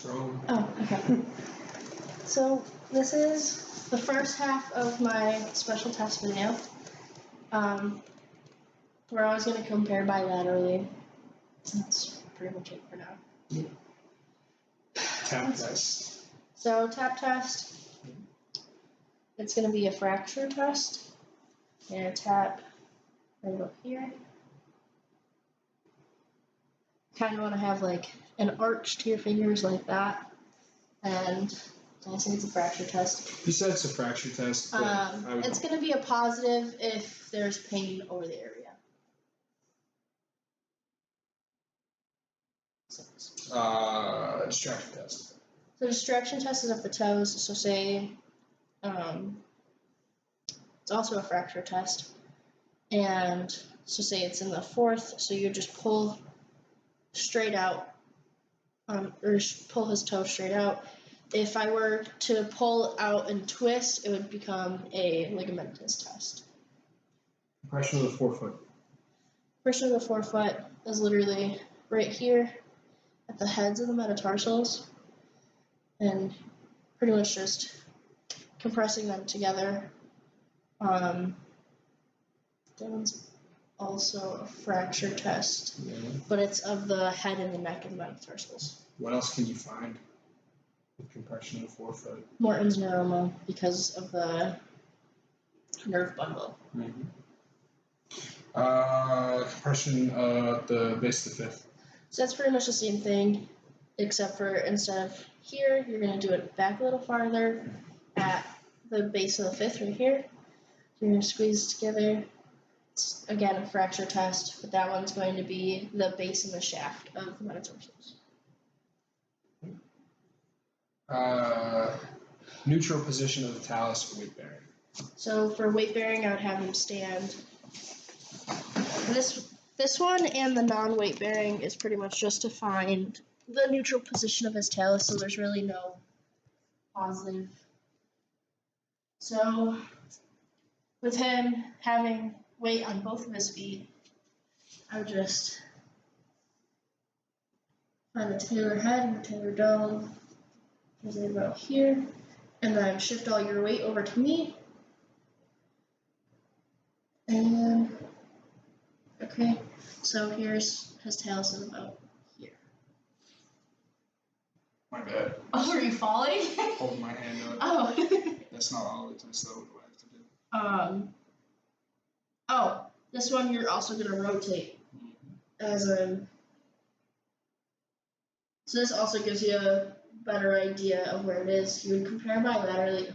Oh, okay. So this is the first half of my special test video, where I was going to compare bilaterally. That's pretty much it for now. Yeah. Tap test. So tap test, it's going to be a fracture test. You're going to tap right up here. Kind of want to have like an arch to your fingers like that. And I say it's a fracture test. You said it's a fracture test. But it's going to be a positive if there's pain over the area. Distraction test. So distraction test is of the toes. So say it's also a fracture test. And so say it's in the fourth, so you just pull straight out, or pull his toe straight out. If I were to pull out and twist, it would become a ligamentous test. Compression of the forefoot. Compression of the forefoot is literally right here at the heads of the metatarsals, and pretty much just compressing them together. That one's also a fracture test, but it's of the head and the neck and the metatarsals. What else can you find with compression of the forefoot? Morton's neuroma because of the nerve bundle. Mm-hmm. Compression of the base of the fifth. So that's pretty much the same thing, except for instead of here, you're going to do it back a little farther at the base of the fifth right here. So you're going to squeeze it together. It's, again, a fracture test, but that one's going to be the base and the shaft of the metatarsals. Neutral position of the talus for weight bearing. So for weight bearing, I would have him stand. This one and the non-weight bearing is pretty much just to find the neutral position of his talus, so there's really no positive. So with him having weight on both of his feet, I would just find the talar head and the talar dome, as I about here, and then shift all your weight over to me. And okay, so here's his talus is about here. My bad. Oh, are you falling? Hold my hand up. Oh. That's not all the test though. What do I have to do? Oh, this one you're also gonna rotate as a. So this also gives you a better idea of where it is. You would compare bilaterally.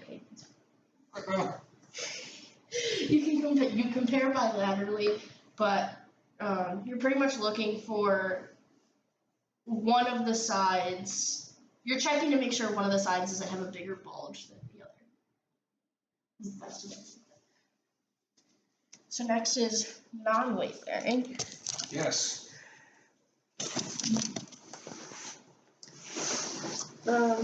Okay. You compare bilaterally, but you're pretty much looking for one of the sides. You're checking to make sure one of the sides doesn't have a bigger bulge than the other. That's the next. So next is non-weight bearing. Yes. Huh?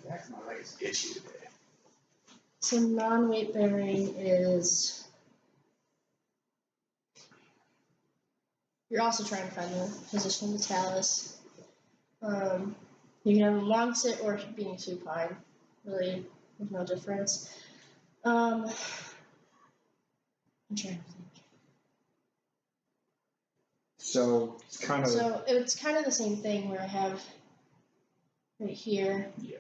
That's not like it's itchy today. So non-weight bearing is, you're also trying to find the position of the talus. You can have a long sit or being supine. Really, there's no difference. I'm trying to think. So it's kind of. So it's kind of the same thing where I have right here. Yeah.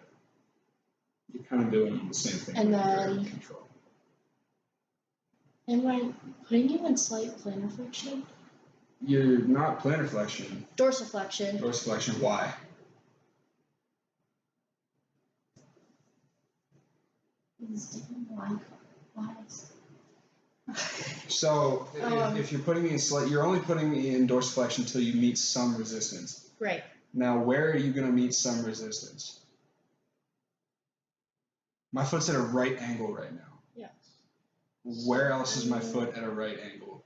You're kind of doing the same thing. And then. Control. Am I putting you in slight plantar flexion? You're not plantar flexion. Dorsiflexion. Dorsiflexion. Why? Why? So if you're putting me in you're only putting me in dorsiflexion until you meet some resistance. Right. Now, where are you going to meet some resistance? My foot's at a right angle right now. Yes. Where else is my foot at a right angle?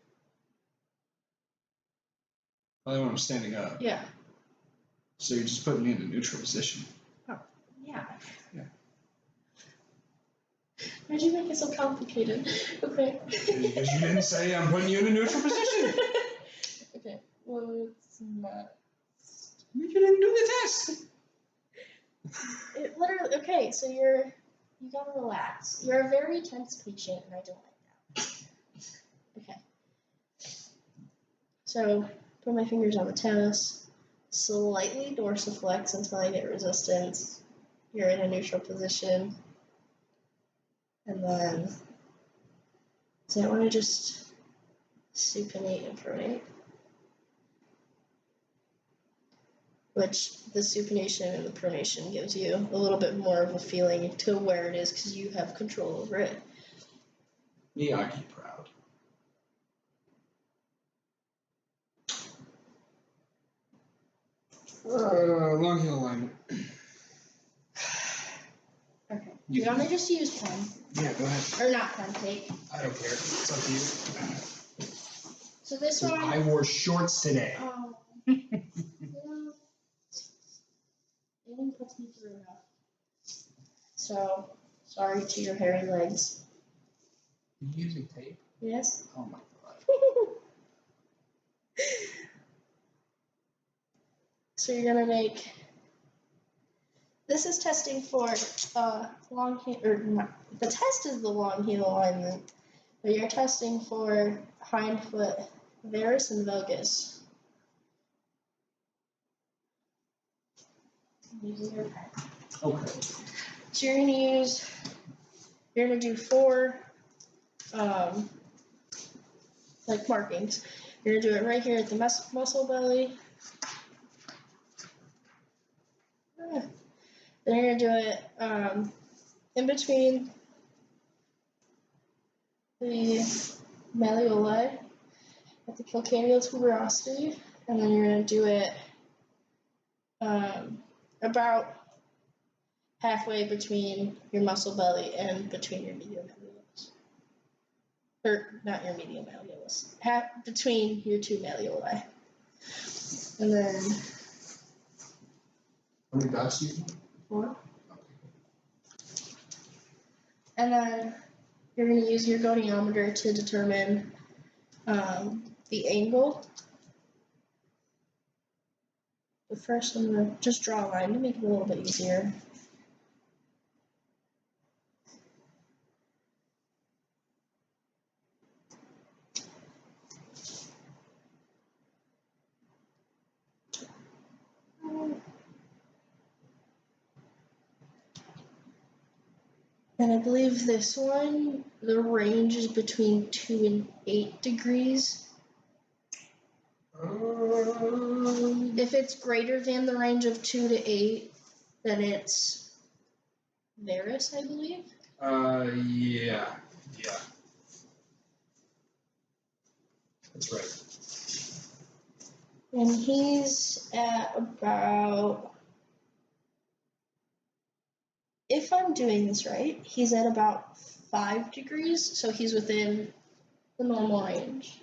Only when I'm standing up. Yeah. So you're just putting me in a neutral position. Oh, yeah. Yeah. Why'd you make it so complicated? Okay. Because you didn't say I'm putting you in a neutral position. Okay. Well, it's It's not. You didn't do the test. It literally. Okay, so you gotta relax. You're a very tense patient, and I don't like that. Okay. So put my fingers on the toes. Slightly dorsiflex until I get resistance. You're in a neutral position. And then, so I want to just supinate and pronate. Which the supination and the pronation gives you a little bit more of a feeling to where it is because you have control over it. Miyagi proud. Long heel alignment. Okay. You want to just use pen? Yeah, go ahead. Or not pen, tape. I don't care. It's up to you. So this one. I wore shorts today. Oh. Yeah. Aiden puts me through enough. So, sorry to your hairy legs. Are you using tape? Yes? Oh my god. So you're gonna make. This is testing for long heel, or not. The test is the long heel alignment, but you're testing for hindfoot varus and valgus. Using your pen. Okay. So you're gonna do 4 like markings. You're gonna do it right here at the muscle belly. Then you're gonna do it in between the malleoli at the calcaneal tuberosity, and then you're gonna do it about halfway between your muscle belly and between your medial malleolus. Or not your medial malleolus. Half between your 2 malleoli. And then How many dots do you have? 4. And then you're going to use your goniometer to determine the angle. But first I'm going to just draw a line to make it a little bit easier. And I believe this one, the range is between 2 and 8 degrees. If it's greater than the range of 2 to 8, then it's varus, I believe. Yeah. That's right. And he's at about, if I'm doing this right, he's at about 5 degrees, so he's within the normal range.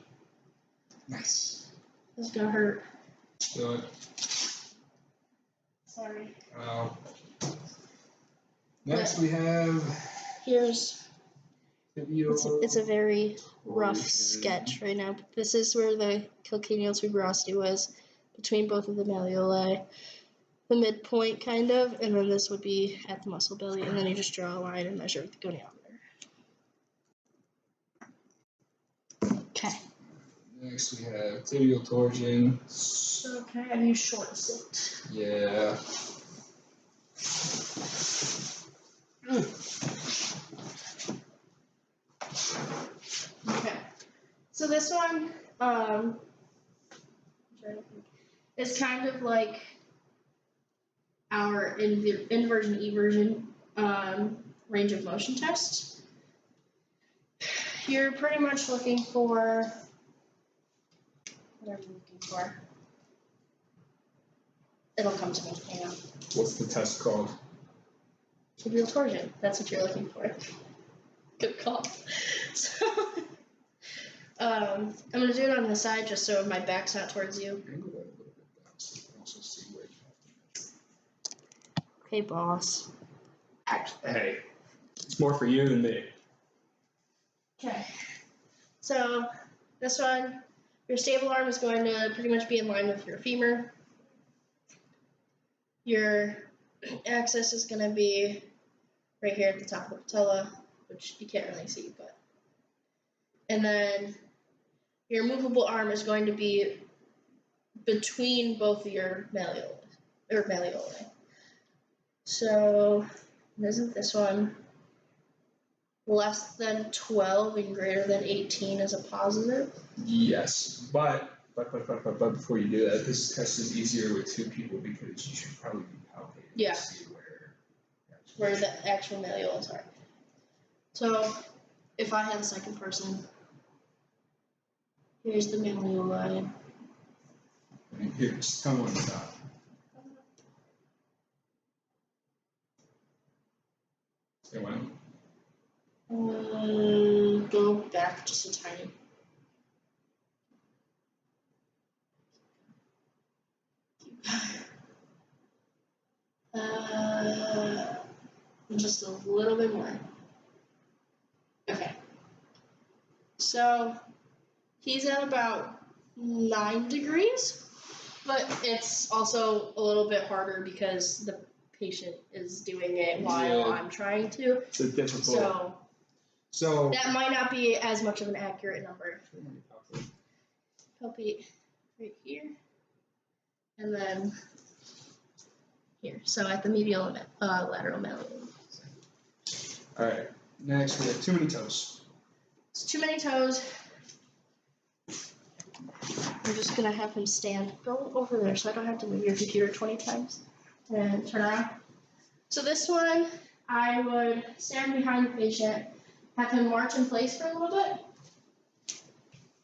Nice. This is gonna hurt. Do it. Sorry. Next we have. Here's. It's a very rough sketch right now. But this is where the calcaneal tuberosity was, between both of the malleoli. The midpoint, kind of, and then this would be at the muscle belly, and then you just draw a line and measure with the goniometer. Okay. Next we have tibial torsion. So can I have you short sit? Yeah. Okay. So this one, is kind of like our inversion eversion range of motion test. You're pretty much looking for whatever you're looking for. It'll come to me. Hang on. What's the test called? Tibial torsion. That's what you're looking for. Good call. So, I'm gonna do it on the side just so my back's not towards you. Angle that a little bit down so you can also see where you have to measure. Okay, boss. Hey, it's more for you than me. Okay. So this one, Your stable arm is going to pretty much be in line with your femur. Your axis is going to be right here at the top of the patella, which you can't really see, but. And then your movable arm is going to be between both of your malleoli. So, isn't this one less than 12 and greater than 18 is a positive? Yes, but before you do that, this test is easier with two people because you should probably be palpating Yeah. to see where The actual malleolus are. So, if I have a second person, here's the malleoli. Here, just tell me when to stop. Say when? Go back just a tiny. Just a little bit more. Okay. So he's at about 9 degrees, but it's also a little bit harder because the patient is doing it while I'm trying to. It's a difficult. So that might not be as much of an accurate number. Palpate right here, and then here. So at the medial lateral malleolus. All right. Next, we have too many toes. It's too many toes. I'm just gonna have him stand. Go over there so I don't have to move your computer 20 times. And turn around. So this one, I would stand behind the patient, have him march in place for a little bit,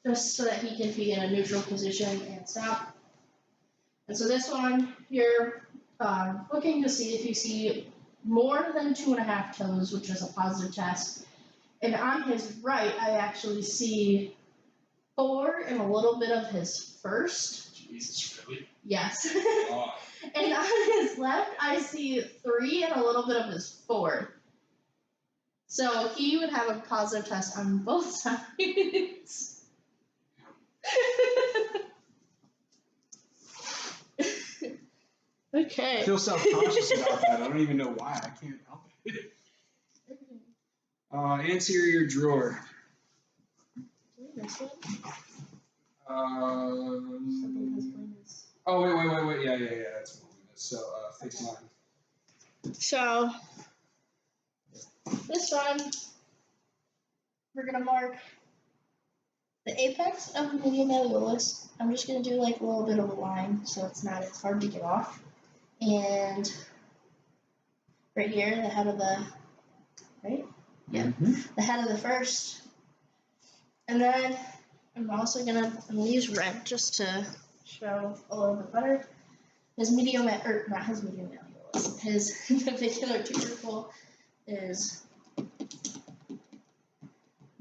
just so that he can be in a neutral position and stop. And so this one, you're looking to see if you see more than 2.5 toes, which is a positive test. And on his right, I actually see 4 and a little bit of his first. Jesus, really? Yes. Oh. And on his left, I see 3 and a little bit of his 4th. So he would have a positive test on both sides. Okay. I feel self-conscious about that. I don't even know why. I can't help it. Anterior drawer. This one? Oh, wait. Yeah. That's what we missed. So, face line. So, this one, we're going to mark the apex of the medial malleolus. I'm just going to do like a little bit of a line so it's not as hard to get off. And right here, the head of the, right? Yeah, the head of the first. And then I'm also going to use red just to show a little bit better. His medial, or not his medial malleolus, his navicular tubercle is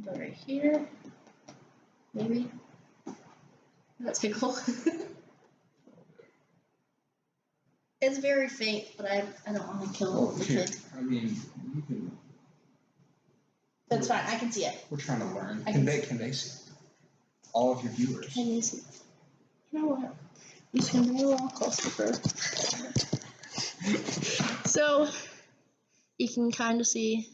right here, maybe. That's tickle. It's very faint, but I don't want to kill the kid. I mean, you can. That's fine. I can see it. We're trying to learn. Can they see it? All of your viewers. Can you see it? You know what? I'm just gonna be a little closer first. So you can kind of see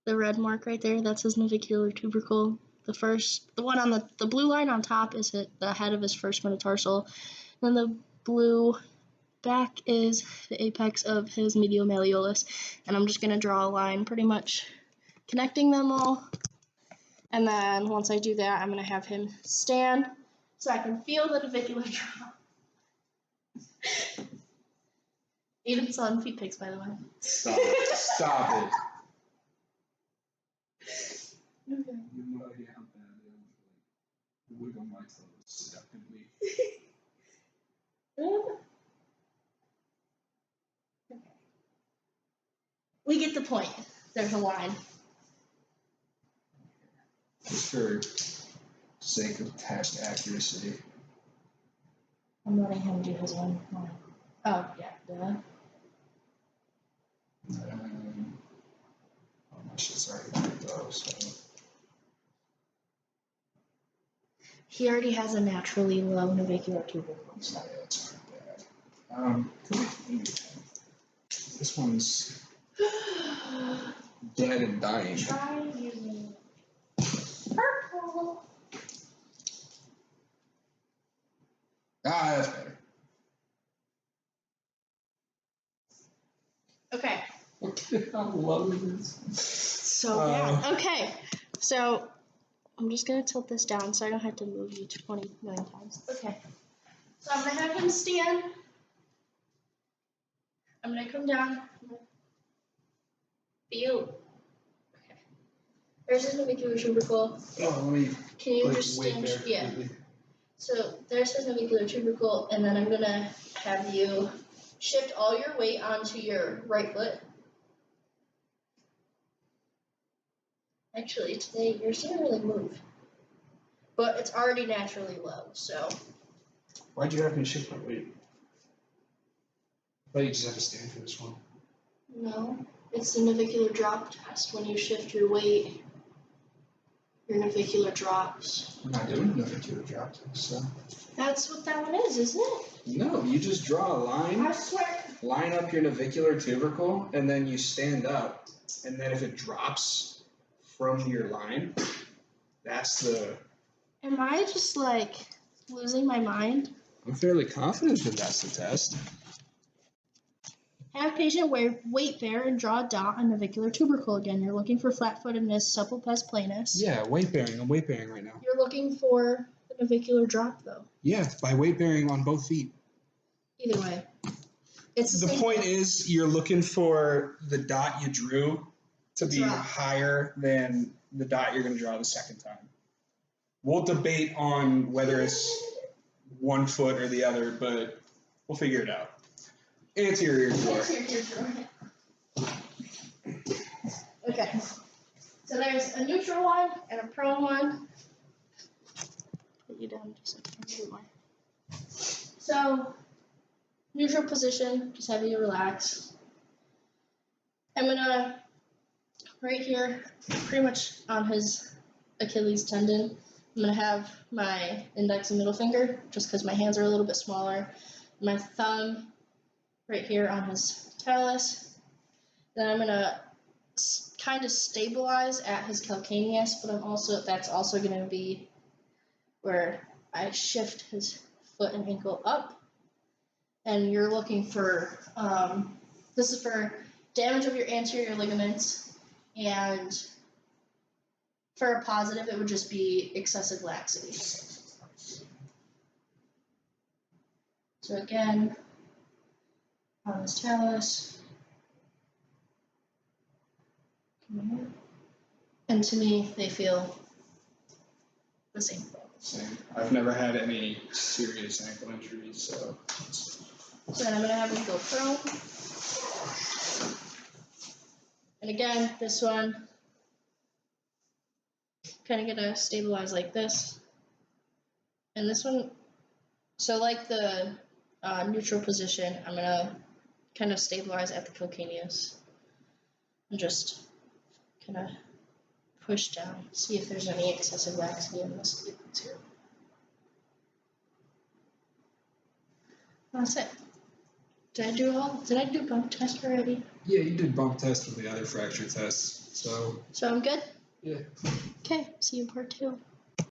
the red mark right there. That's his navicular tubercle. The one on the blue line on top is the head of his first metatarsal. Then the blue back is the apex of his medial malleolus. And I'm just gonna draw a line pretty much connecting them all. And then once I do that, I'm gonna have him stand so I can feel the navicular drop. Eden's on feet pics, by the way. Stop it. Okay. You have no idea how bad it is. Like, wiggle my toes seductively. Okay. We get the point. There's a line. Just for sake of test accuracy. I'm letting him do his own line. Oh, yeah, duh. My shit's already typed up, so. He already has a naturally low navicular tubercle. So. Yeah, that's not bad. This one's dead and dying. Try using purple. Ah, that's better. Okay. I'm loving this. So yeah. Okay. So I'm just gonna tilt this down so I don't have to move you 20 million times. Okay. So I'm gonna have him stand. I'm gonna come down. Feel. Okay. There's his navicular tubercle. Oh, let me. Can you Like, understand? wait there. Yeah. So there's his navicular tubercle, and then I'm gonna have you shift all your weight onto your right foot. Actually, today yours didn't really move, but it's already naturally low. So. Why'd you have me shift my weight? I thought you just have to stand for this one. No, it's the navicular drop test. When you shift your weight, your navicular drops. We're not doing navicular drop test, so. That's what that one is, isn't it? No, you just draw a line. I swear. Line up your navicular tubercle, and then you stand up, and then if it drops from your line, that's the. Am I just like losing my mind? I'm fairly confident that that's the test. Have patient weight bear and draw a dot on navicular tubercle again. You're looking for flat-footedness, supple pes planus. Yeah, weight bearing. I'm weight bearing right now. You're looking for the navicular drop though. Yeah, by weight bearing on both feet. Either way. It's The point is, you're looking for the dot you drew to be higher than the dot you're going to draw the second time. We'll debate on whether it's 1 foot or the other, but we'll figure it out. Anterior drawer. Okay. So there's a neutral one and a prone one. Put you down just a little bit more. So, neutral position, just have you relax. I'm gonna, right here, pretty much on his Achilles tendon, I'm gonna have my index and middle finger, just because my hands are a little bit smaller. My thumb right here on his talus. Then I'm gonna kind of stabilize at his calcaneus, but that's also gonna be where I shift his foot and ankle up. And you're looking for, this is for damage of your anterior ligaments, and for a positive, it would just be excessive laxity. So again, on his talus. And to me, they feel the same thing. Same. I've never had any serious ankle injuries, so. So then I'm gonna have him go prone. And again, this one, kind of gonna stabilize like this. And this one, so like the neutral position, I'm gonna kind of stabilize at the calcaneus. And just kind of push down, see if there's any excessive laxity in this too. That's it. Did I do bump test already? Yeah, you did bump test with the other fracture tests, so. So I'm good? Yeah. Okay, see you in part 2.